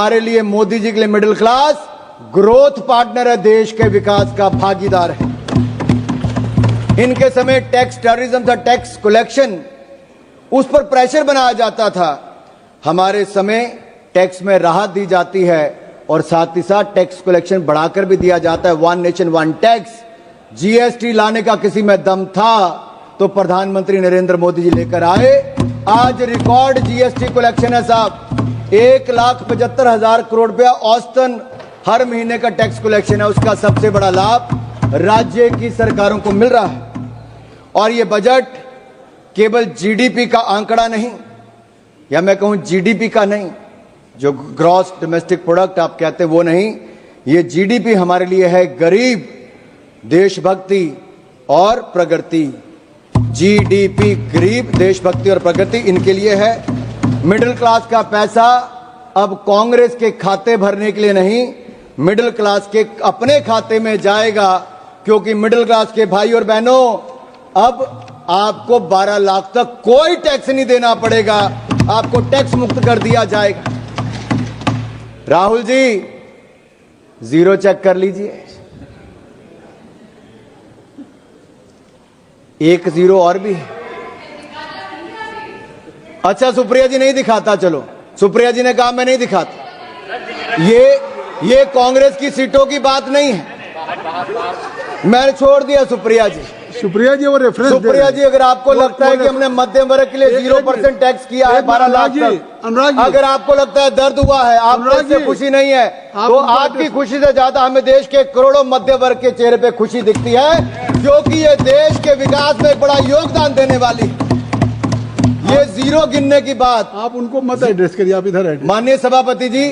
हमारे लिए मोदी जी के लिए मिडिल क्लास ग्रोथ पार्टनर है, देश के विकास का भागीदार है। इनके समय टैक्स टेररिज्म था, टैक्स कलेक्शन, उस पर प्रेशर बनाया जाता था। हमारे समय टैक्स में राहत दी जाती है और साथ ही साथ टैक्स कलेक्शन बढ़ाकर भी दिया जाता है। One nation one tax, GST लाने का किसी में दम था तो प्रधानमंत्री नरेंद्र मोदी जी लेकर आए। आज रिकॉर्ड जीएसटी कलेक्शन है साहब, 1,75,000 करोड़ रुपया औसतन हर महीने का टैक्स कलेक्शन है। उसका सबसे बड़ा लाभ राज्य की सरकारों को मिल रहा है। और यह बजट केवल जीडीपी का आंकड़ा नहीं, या मैं कहूं जीडीपी का नहीं, जो ग्रॉस डोमेस्टिक प्रोडक्ट आप कहते वो नहीं, ये जीडीपी हमारे लिए है गरीब, देशभक्ति और प्रगति। जीडीपी गरीब, देशभक्ति और प्रगति इनके लिए है। मिडिल क्लास का पैसा अब कांग्रेस के खाते भरने के लिए नहीं, मिडिल क्लास के अपने खाते में जाएगा, क्योंकि मिडिल क्लास के भाई और बहनों अब आपको 12 लाख तक कोई टैक्स नहीं देना पड़ेगा, आपको टैक्स मुक्त कर दिया जाएगा। राहुल जी जीरो चेक कर लीजिए, 1 जीरो और भी है। अच्छा सुप्रिया जी नहीं दिखाता, चलो सुप्रिया जी ने कहा मैं नहीं दिखाता। ये कांग्रेस की सीटों की बात नहीं है, मैंने छोड़ दिया सुप्रिया जी। सुप्रिया जी वो रेफरेंस, सुप्रिया जी अगर आपको लगता है कि हमने मध्यम वर्ग के लिए 0% टैक्स किया है 12 लाख तक, अगर आपको लगता है दर्द हुआ है, आपको इससे खुशी नहीं है, तो आपकी खुशी से ज्यादा हमें देश के करोड़ों मध्य वर्ग के चेहरे पे खुशी दिखती है, क्योंकि ये देश के विकास में एक बड़ा योगदान देने वाली। ये जीरो गिनने की बात आप उनको मत एड्रेस करिए, आप इधर एड्रेस। माननीय सभापति जी,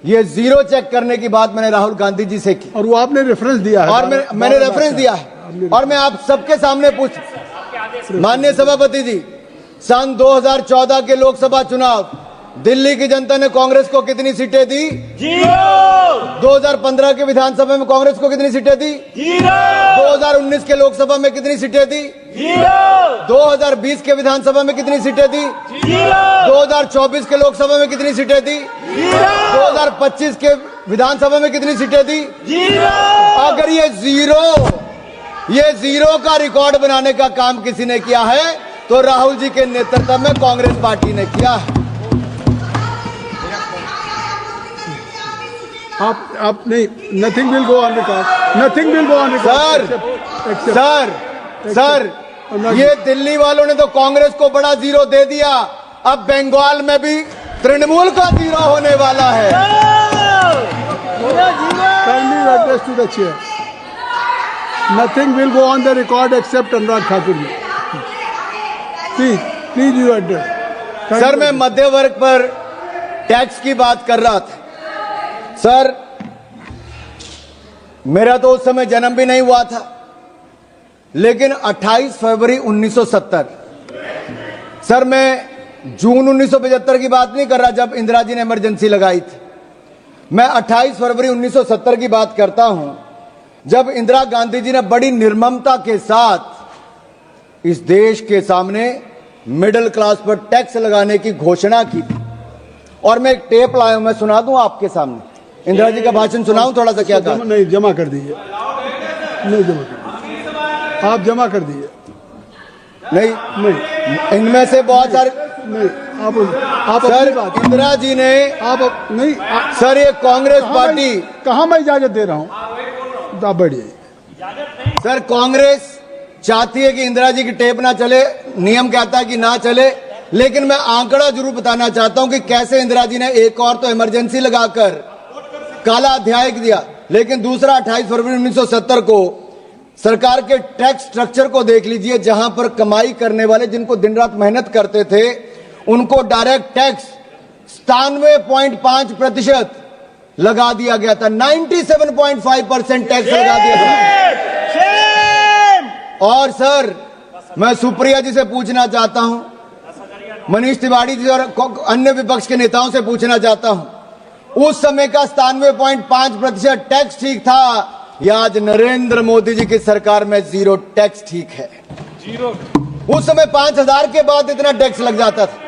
ये जीरो चेक करने की बात मैंने राहुल गांधी जी से की, और वो आपने रेफरेंस दिया है, और मैंने रेफरेंस दिया है, और मैं आप सबके सामने पूछ, माननीय सभापति जी, सन 2014 के लोकसभा चुनाव दिल्ली की जनता ने कांग्रेस को कितनी सीटें दी? 0। 2015 के विधानसभा में कांग्रेस को कितनी सीटें दी? 0। 2019 के लोकसभा में कितनी सीटें दी? 0। 2020 के विधानसभा में कितनी सीटें दी? 0। 2024 के लोकसभा में कितनी सीटें दी? 2025 के विधानसभा में कितनी सीटें दी? 0। अगर ये जीरो का रिकॉर्ड बनाने का काम किसी ने किया है तो राहुल जी के नेतृत्व में कांग्रेस पार्टी ने किया है। आप नहीं, nothing will go on record, nothing will go on record. Sir, ये दिल्ली वालों ने तो कांग्रेस को बड़ा जीरो दे दिया, अब बंगाल में भी तृणमूल का जीरो होने वाला है। Kindly address to the chair, nothing will go on the record except Anurag Thakur ji. Please you address. Sir मैं मध्य वर्ग पर टैक्स की बात कर रहा था। सर मेरा तो उस समय जन्म भी नहीं हुआ था, लेकिन 28 फरवरी 1970, सर मैं जून 1975 की बात नहीं कर रहा जब इंदिरा जी ने इमरजेंसी लगाई थी, मैं 28 फरवरी 1970 की बात करता हूं जब इंदिरा गांधी जी ने बड़ी निर्ममता के साथ इस देश के सामने मिडिल क्लास पर टैक्स लगाने की घोषणा की। और मैं एक टेप लाया हूं, मैं सुना दूं आपके सामने, इंदिरा जी का भाषण सुनाऊं थोड़ा सा? क्या कहा? नहीं, जमा कर दीजिए, नहीं जमा कर दीजिए, आप जमा कर दीजिए। नहीं, इनमें से बहुत सारे नहीं, आप सर, बात इंदिरा जी ने आप नहीं सर, ये कांग्रेस पार्टी कहां मैं इजाजत दे रहा हूं, आप बढ़िए। सर कांग्रेस चाहती है कि इंदिरा जी की टेप ना चले, नियम कहता है कि ना चले, लेकिन मैं आंकड़ा जरूर बताना चाहता हूं कि कैसे इंदिरा जी ने एक और तो इमरजेंसी लगाकर काला अध्याय दिया, लेकिन दूसरा 28 फरवरी 1970 को सरकार के टैक्स स्ट्रक्चर को देख लीजिए, जहां पर कमाई करने वाले जिनको दिन रात मेहनत करते थे उनको डायरेक्ट टैक्स 97.5% लगा दिया गया था, 97.5% टैक्स लगा दिया था। और सर मैं सुप्रिया जी से पूछना चाहता हूं, मनीष तिवारी जी और अन्य विपक्ष के नेताओं से पूछना चाहता हूं, उस समय का 97.5% टैक्स ठीक था या आज नरेंद्र मोदी जी की सरकार में जीरो टैक्स ठीक है? जीरो। उस समय 5,000 के बाद इतना टैक्स लग जाता था।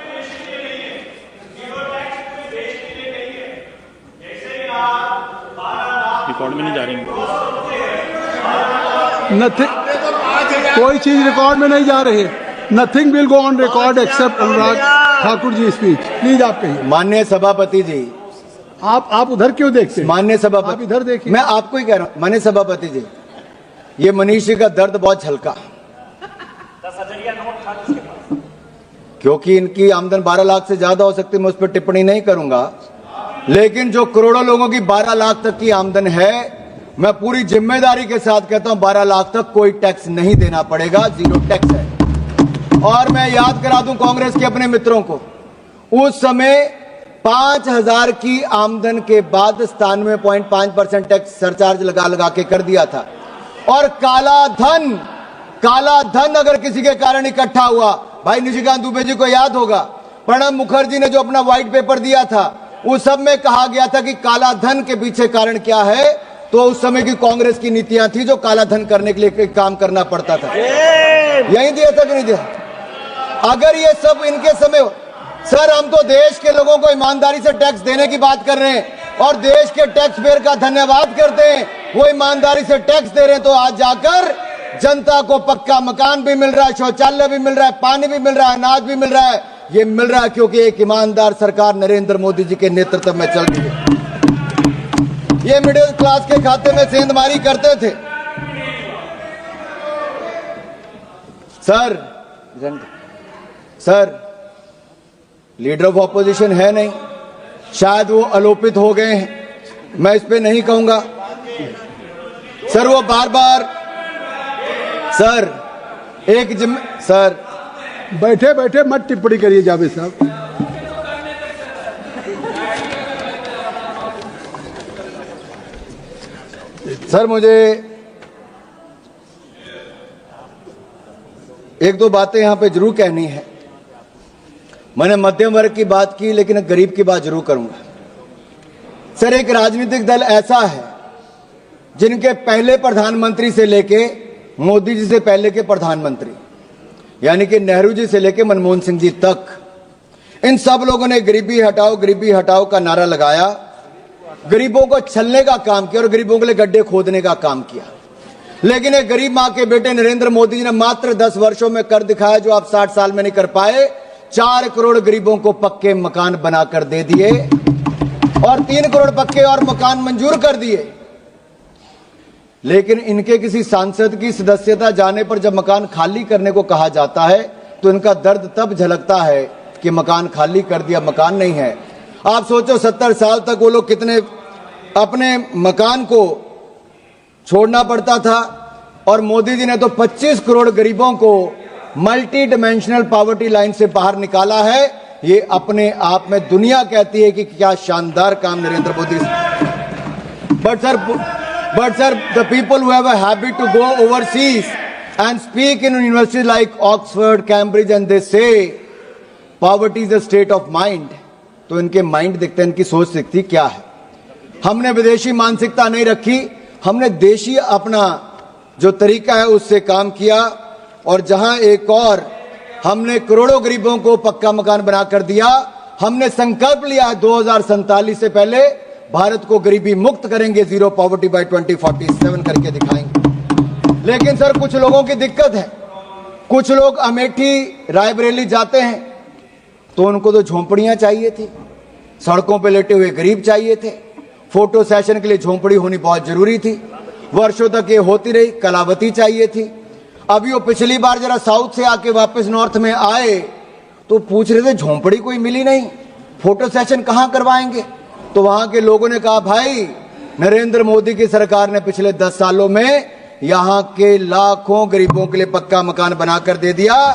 रिकॉर्ड में नहीं जा रही। नथिंग, कोई चीज रिकॉर्ड में नहीं जा रही है। Nothing will go on record except Anurag Thakur ji speech. Please आप कहिए। माननीय सभापति जी, आप उधर क्यों देखते हैं? माननीय आप सभापति, इधर देखिए। मैं आपको ही कह रहा हूं। माननीय सभापति जी, ये मनीष जी का दर्द बहुत झलका, क्योंकि इनकी आमदन 12 लाख से ज्यादा हो सकती है, मैं उस पर टिप्पणी नहीं करूंगा। लेकिन जो करोड़ों लोगों की 12 लाख तक की आमदन है, मैं पूरी जिम्मेदारी के साथ कहता हूं 12 लाख तक कोई टैक्स नहीं देना पड़ेगा, जीरो टैक्स है। और मैं याद करा दूं कांग्रेस के अपने मित्रों को, उस समय 5,000 की आमदन के बाद 97.5% टैक्स सरचार्ज लगा लगा के कर दिया था। और काला धन अगर किसी के कारण इकट्ठा हुआ, भाई निशिकांत दुबे जी को याद होगा, प्रणब मुखर्जी ने जो अपना व्हाइट पेपर दिया था, उस सब में कहा गया था कि काला धन के पीछे कारण क्या है। तो उस समय की कांग्रेस की नीतियां थी, जो काला धन करने के लिए काम करना पड़ता था। यही दिया था कि नहीं दिया? अगर ये सब इनके समय, सर हम तो देश के लोगों को ईमानदारी से टैक्स देने की बात कर रहे हैं और देश के टैक्स पेयर का धन्यवाद करते हैं, वो ईमानदारी से टैक्स दे रहे हैं। तो आज जाकर जनता को पक्का मकान भी मिल रहा है, शौचालय भी मिल रहा है, पानी भी मिल रहा है, अनाज भी मिल रहा है। ये मिल रहा है क्योंकि एक ईमानदार सरकार नरेंद्र मोदी जी के नेतृत्व में चल रही है। ये मिडिल क्लास के खाते में सेंधमारी करते थे। सर लीडर ऑफ ऑपोजिशन है नहीं, शायद वो आलोपित हो गए हैं, मैं इस पे नहीं कहूंगा। सर वो बार बार, सर सर बैठे बैठे मत टिप्पणी करिए जावेद साहब। सर मुझे एक दो बातें यहां पे जरूर कहनी है। मैंने मध्यम वर्ग की बात की, लेकिन गरीब की बात जरूर करूंगा। सर एक राजनीतिक दल ऐसा है जिनके पहले प्रधानमंत्री से लेके मोदी जी से पहले के प्रधानमंत्री, यानी कि नेहरू जी से लेके मनमोहन सिंह जी तक, इन सब लोगों ने गरीबी हटाओ का नारा लगाया, गरीबों को छलने का काम किया और गरीबों के लिए गड्ढे खोदने का काम किया। लेकिन एक गरीब मां के बेटे नरेंद्र मोदी जी ने मात्र 10 वर्षों में कर दिखाया जो आप 60 साल में नहीं कर पाए। 4 करोड़ गरीबों को पक्के मकान बनाकर दे दिए और 3 करोड़ पक्के और मकान मंजूर कर दिए। लेकिन इनके किसी सांसद की सदस्यता जाने पर जब मकान खाली करने को कहा जाता है तो इनका दर्द तब झलकता है कि मकान खाली कर दिया, मकान नहीं है। आप सोचो 70 साल तक वो लोग कितने अपने मकान को छोड़ना पड़ता था, और मोदी जी ने तो 25 करोड़ गरीबों को मल्टी डायमेंशनल पॉवर्टी लाइन से बाहर निकाला है। ये अपने आप में दुनिया कहती है कि क्या शानदार काम Narendra Modi. But sir, the people who have a habit to go overseas and speak in universities like Oxford, Cambridge, and they say poverty is a state of mind, तो इनके माइंड दिखते हैं, इनकी सोच दिखती क्या है। हमने विदेशी मानसिकता नहीं रखी, हमने देशी अपना जो तरीका है उससे काम किया। और जहां एक और हमने करोड़ों गरीबों को पक्का मकान बनाकर दिया, हमने संकल्प लिया 2047 से पहले भारत को गरीबी मुक्त करेंगे, जीरो पॉवर्टी बाय 2047 करके दिखाएंगे। लेकिन सर कुछ लोगों की दिक्कत है, कुछ लोग अमेठी रायबरेली जाते हैं तो उनको तो झोंपड़ियां चाहिए थी, सड़कों पे लेटे हुए गरीब चाहिए थे, फोटो सेशन के लिए झोंपड़ी होनी बहुत जरूरी थी, वर्षों तक ये होती रही, कलावती चाहिए थी। अभी वो पिछली बार जरा साउथ से आके वापस नॉर्थ में आए तो पूछ रहे थे झोंपड़ी कोई मिली नहीं, फोटो सेशन कहां करवाएंगे। तो वहां के लोगों ने कहा भाई नरेंद्र मोदी की सरकार ने पिछले 10 सालों में यहां के लाखों गरीबों के लिए पक्का मकान बनाकर दे दिया।